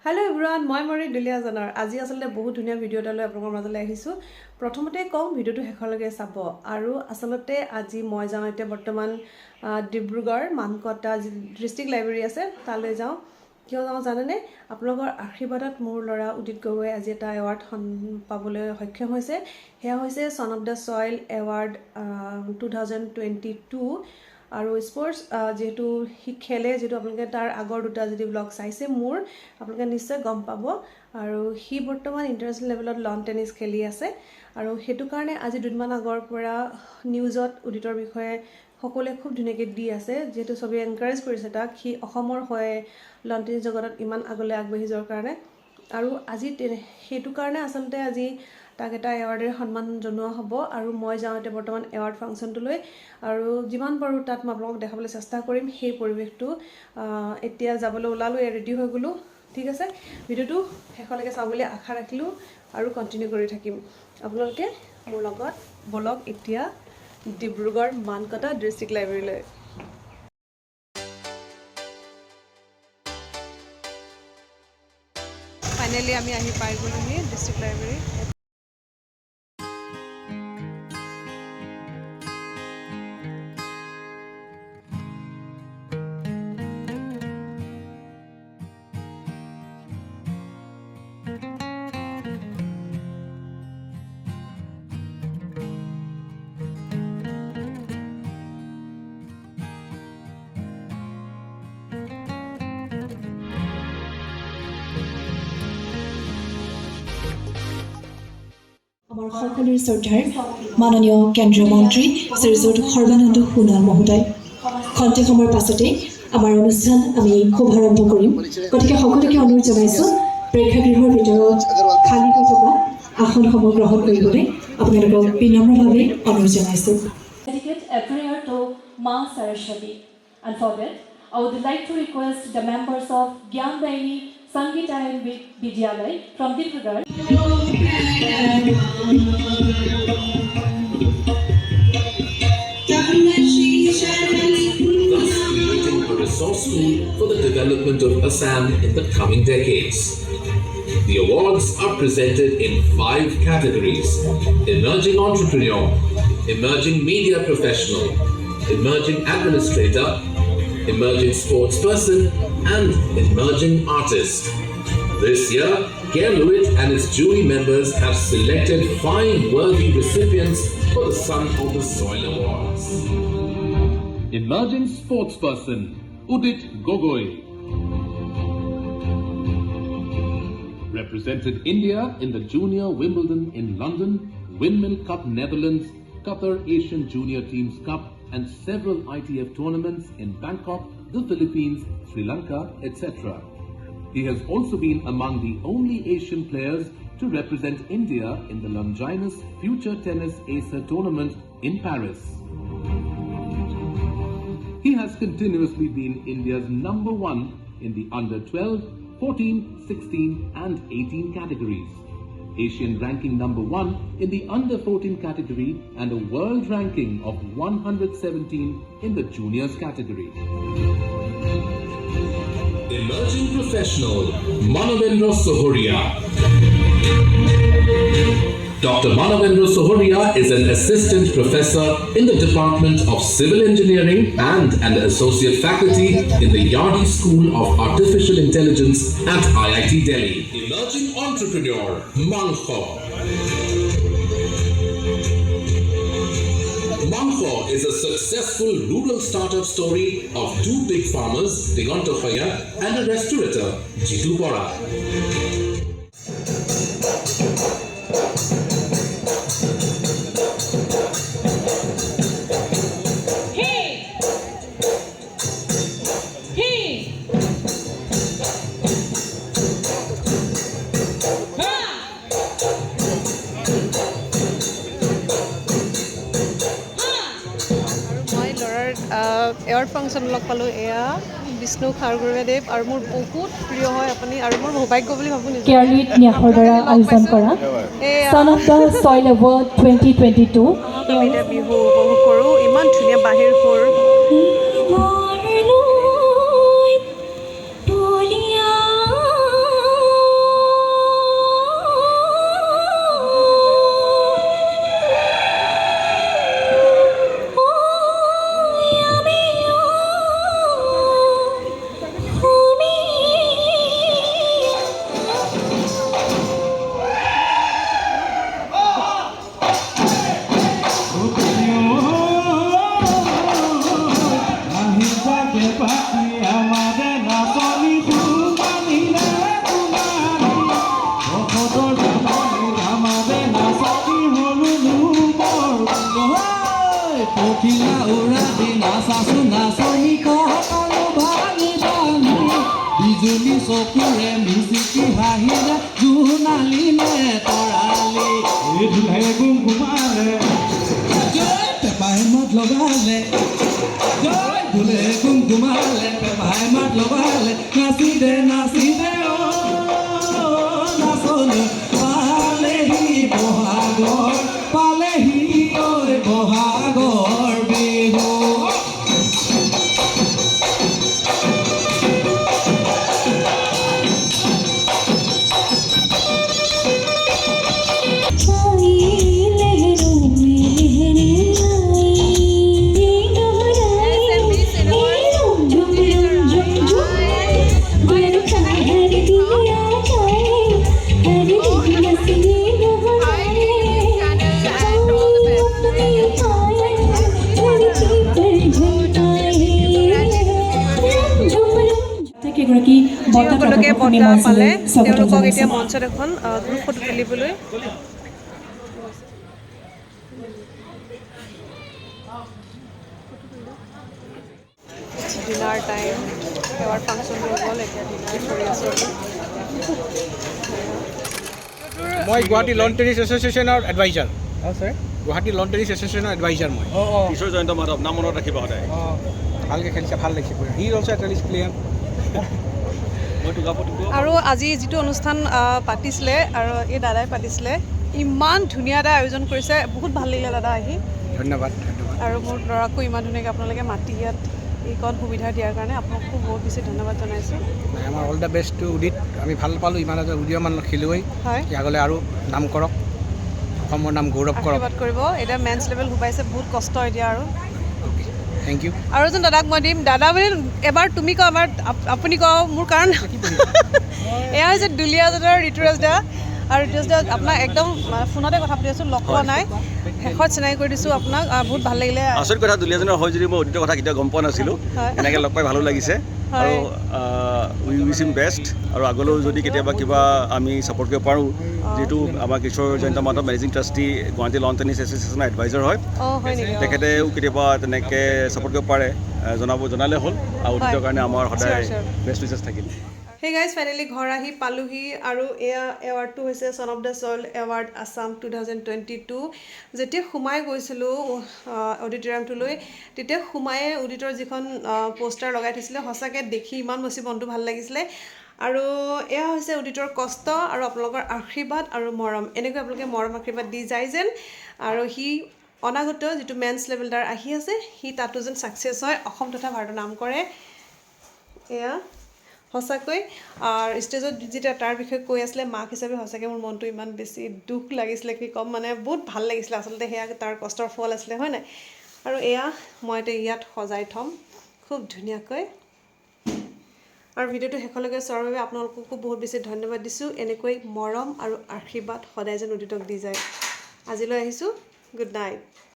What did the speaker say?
Hello everyone, মই মৰি দুলিয়া জানাৰ আজি আসলে বহুত ধুনীয়া ভিডিও এটা লৈ আপোনালোকৰ মাজলৈ আহিছো প্ৰথমতে কম ভিডিওটো শেষলৈকে চাব আৰু আসলতে আজি মই যাওঁ এতিয়া বৰ্তমান ডিব্ৰুগড় মানকটা ডিস্ট্ৰিক্ট লাইব্ৰেৰী আছে তালৈ যাওঁ কিয় যাওঁ জানেনে আপোনালোকৰ আশীৰ্বাদত মোৰ ল'ৰা উদিত গগৈ আজি এটা এৱাৰ্ড পাবলৈ সক্ষম হৈছে হেয়া হৈছে son of the soil award 2022 আৰু স্পোৰ্টস যেহেতু হি খেলে যেহেতু আপোনালোকে তাৰ আগৰ দুটা যদি ব্লগ চাইছে মোৰ আপোনালোকে নিশ্চয় গম পাব আৰু হি বৰ্তমান ইন্টাৰনেশ্যনেল লেভেলত লন টেনিছ খেলি আছে আৰু হেতু কাৰণে আজি দুদিনমান আগৰ পৰা নিউজত উদিতৰ বিষয়ে সকলোৱে খুব ধুনীয়াকৈ দি আছে যেহেতু সবে এনকাৰেজ কৰিছে তাক হি অসমৰ হৈ লন টেনিছ জগতত ইমান আগলৈ আগবাঢ়ি যোৱাৰ কাৰণে আৰু আজি হেতু কাৰণে আসলতে আজি তাক এটা এৱাৰ্ডেৰে সন্মান জনোৱা হ'ব আৰু মই যাওঁ এতিয়া বৰ্তমান এৱাৰ্ড ফাংচনটোলৈ আৰু যিমান পাৰোঁ তাত মই আপোনালোকক দেখাবলৈ চেষ্টা কৰিম সেই পৰিৱেশটো এতিয়া যাবলৈ ওলালোঁ ৰেডি হৈ গ'লোঁ ঠিক আছে ভিডিওটো শেষলৈকে চাওঁ বুলি আশা ৰাখিলোঁ আৰু কণ্টিনিউ কৰি থাকিম আপোনালোকে মোৰ লগত বলক এতিয়া ডিব্ৰুগড় মানকটা ডিস্ট্ৰিক্ট লাইব্ৰেৰীলৈ ফাইনেলি আমি আহি পাই গ'লোহি ডিস্ট্ৰিক্ট লাইব্ৰেৰী আমাৰ সকলোৰে শ্ৰদ্ধাৰ মাননীয় কেন্দ্ৰীয় মন্ত্ৰী শ্ৰীযুত সৰ্বানন্দ সোণোৱাল মহোদয় খন্তেক সময়ৰ পাছতে আমাৰ অনুষ্ঠান আমি শুভাৰম্ভ কৰিম গতিকে সকলোকে অনুৰোধ জনাইছোঁ প্ৰেক্ষাগৃহৰ ভিতৰত খালী হৈ থকা আসনসমূহ গ্ৰহণ কৰিবলৈ আপোনালোকক বিনম্ৰভাৱে অনুৰোধ জনাইছোঁ Dedicate a prayer to Ma Saraswati. And for that, I would like to request the members of Gyandaini Sangeeta and Vidyalay from Dibrugarh. Thus creating a resource tool for the development of Assam in the coming decades. The awards are presented in 5 categories: Emerging Entrepreneur, Emerging Media Professional, Emerging Administrator, Emerging Sportsperson, and Emerging Artist. This year, Luit and its jury members have selected 5 worthy recipients for the Son of the Soil Awards. Emerging Sportsperson, Udit Gogoi. Represented India in the Junior Wimbledon in London, Windmill Cup Netherlands, Qatar Asian Junior Teams Cup and several ITF tournaments in Bangkok, the Philippines, Sri Lanka, etc. He has also been among the only Asian players to represent India in the Longinus Future Tennis Acer tournament in Paris. He has continuously been India's #1 in the under 12, 14, 16 and 18 categories. Asian ranking #1 in the under 14 category and a world ranking of 117 in the juniors category. Emerging Professional, Manavendra Sohoria. Dr. Manavendra Sohoria is an assistant professor in the Department of Civil Engineering and an associate faculty in the Yardi School of Artificial Intelligence at IIT Delhi. Emerging Entrepreneur, Mangkho. Mangkho is a successful rural startup story of 2 big farmers, Digonto Khaya, and a restaurateur, Jitu Bora. Award function লগ পালোঁ এয়া বিষ্ণু খাৰগুৰুদেৱ আৰু মোৰ বহুত প্ৰিয় হয় আপুনি আৰু মোৰ সৌভাগ্য বুলি ভাবোঁ Luit ন্যাসৰ দ্বাৰা আয়োজন কৰা Son of the Soil Award 2022 আমি এতিয়া বিহু উপভোগ কৰোঁ ইমান ধুনীয়া বাহিৰ সুৰ মিচিকি হাঁহিলে জোনালিনে তৰালি এই ধুলে গুমগুমালে জয় পেপাই মাত লগালে জয় ধুলে গুমগুমালে পেপাই মাত লগালে নাচি দে অ নাচলে পালেহি বহাগৰ পালেহি ঐ বহাগৰ বিহু এগৰাকী বঁটা সকলোকে প্ৰাপকক আমি বঁটা মঞ্চলৈ পালে স্বাগতম তেওঁলোকক এতিয়া জনাইছোঁ। মঞ্চত এখন গ্ৰুপ ফটো তুলিবলৈ ডিনাৰ টাইম এৱাৰ্ড ফাংচন হৈ গ'ল এতিয়া ডিনাৰ কৰি আছোঁ মই গুৱাহাটী লন টেনিছ এছ'চিয়েশ্যনৰ এডভাইজাৰ গুৱাহাটী লন টেনিছ এছ'চিয়েশ্যনৰ এডভাইজাৰ মই কিশোৰ জয়ন্ত মাধৱ নাম মনত ৰাখিব সদায় ভালকৈ খেলিছে ভাল লাগিছে হি অলছ' এ টেনিছ প্লেয়াৰ মই টুকাপতি আৰু আজি যিটো অনুষ্ঠান পাতিছিলে আৰু এই দাদাই পাতিছিলে ইমান ধুনীয়া এটা আয়োজন কৰিছে বহুত ভাল লাগিলে দাদা আহি ধন্যবাদ আৰু মোৰ ল'ৰাকো ইমান ধুনীয়াকৈ আপোনালোকে মাতি ইয়াত এইকণ সুবিধা দিয়াৰ কাৰণে আপোনাকো বহুত বেছি ধন্যবাদ জনাইছোঁ আমাৰ অল দ্য বেষ্ট টু উদিত আমি ভাল পালোঁ ইমান এটা উদীয়মান খেলুৱৈ হয় আগলৈ আৰু নাম কৰক অসমৰ নাম গৌৰৱ কৰক আশীৰ্বাদ কৰিব এতিয়া মেন্স লেভেল সোমাইছে বহুত কষ্ট এতিয়া আৰু থেংক ইউ আৰু এজন দাদাক মই দিম দাদা বুলি এবাৰ তুমি কওঁ এবাৰ আপুনি কওঁ মোৰ কাৰণ এয়া হৈছে দুলীয়াজানৰ ঋতুৰাজ দা আৰু ঋতুৰাজ দা আপোনাক একদম ফোনতে কথা পাতি আছোঁ লগ পোৱা নাই শেষত চিনাকি কৰি দিছোঁ আপোনাক বহুত ভাল লাগিলে আচৰিত কথা দুলীয়াজনৰ হয় যদি মই অতীতৰ কথা কেতিয়াও গম পোৱা নাছিলোঁ এনেকৈ লগ পাই ভালো লাগিছে আৰু উই উইচ হিম বেষ্ট আৰু আগলৈও যদি কেতিয়াবা কিবা আমি ছাপৰ্ট কৰিব পাৰোঁ যিহেতু আমাৰ Kishor Jayanta Madhav managing trustee Guwahati lawn tennis এছ'চিয়েশ্যনৰ এডভাইজাৰ হয় হয় নেকি তেখেতেও কেতিয়াবা তেনেকৈ ছাপৰ্ট কৰিব পাৰে জনালে হ'ল আৰু অতীতৰ কাৰণে আমাৰ সদায় বেষ্ট উইচেছ থাকিল হে গাইজ ফাইনেলি ঘৰ আহি পালোহি আৰু এয়া এৱাৰ্ডটো হৈছে son of the soil award Assam 2022 যেতিয়া সোমাই গৈছিলোঁ অডিটৰিয়ামটোলৈ তেতিয়া সোমায়ে অডিটৰ যিখন পোষ্টাৰ লগাই থৈছিলে সঁচাকৈ দেখি ইমান বেছি মনটো ভাল লাগিছিলে আৰু এয়া হৈছে অডিটৰ কষ্ট আৰু আপোনালোকৰ আশীৰ্বাদ আৰু মৰম এনেকৈ আপোনালোকে মৰম আশীৰ্বাদ দি যায় যেন আৰু সি অনাগত যিটো মেন্স লেভেল তাৰ আহি আছে সি তাতো যেন ছাকচেছ হয় অসম তথা ভাৰতৰ নাম কৰে এয়া সঁচাকৈ আৰু ষ্টেজত যেতিয়া তাৰ বিষয়ে কৈ আছিলে মাক হিচাপে সঁচাকৈ মোৰ মনটো ইমান বেছি দুখ লাগিছিলে কি ক'ম মানে বহুত ভাল লাগিছিলে আচলতে সেয়া তাৰ কষ্টৰ ফল আছিলে হয় নাই আৰু এয়া মই এতিয়া ইয়াত সজাই থ'ম খুব ধুনীয়াকৈ আৰু ভিডিঅ'টো শেষলৈকে চোৱাৰ বাবে আপোনালোককো বহুত বেছি ধন্যবাদ দিছোঁ এনেকৈ মৰম আৰু আশীৰ্বাদ সদায় যেন উদিতক দি যায় আজিলৈ আহিছোঁ গুড নাইট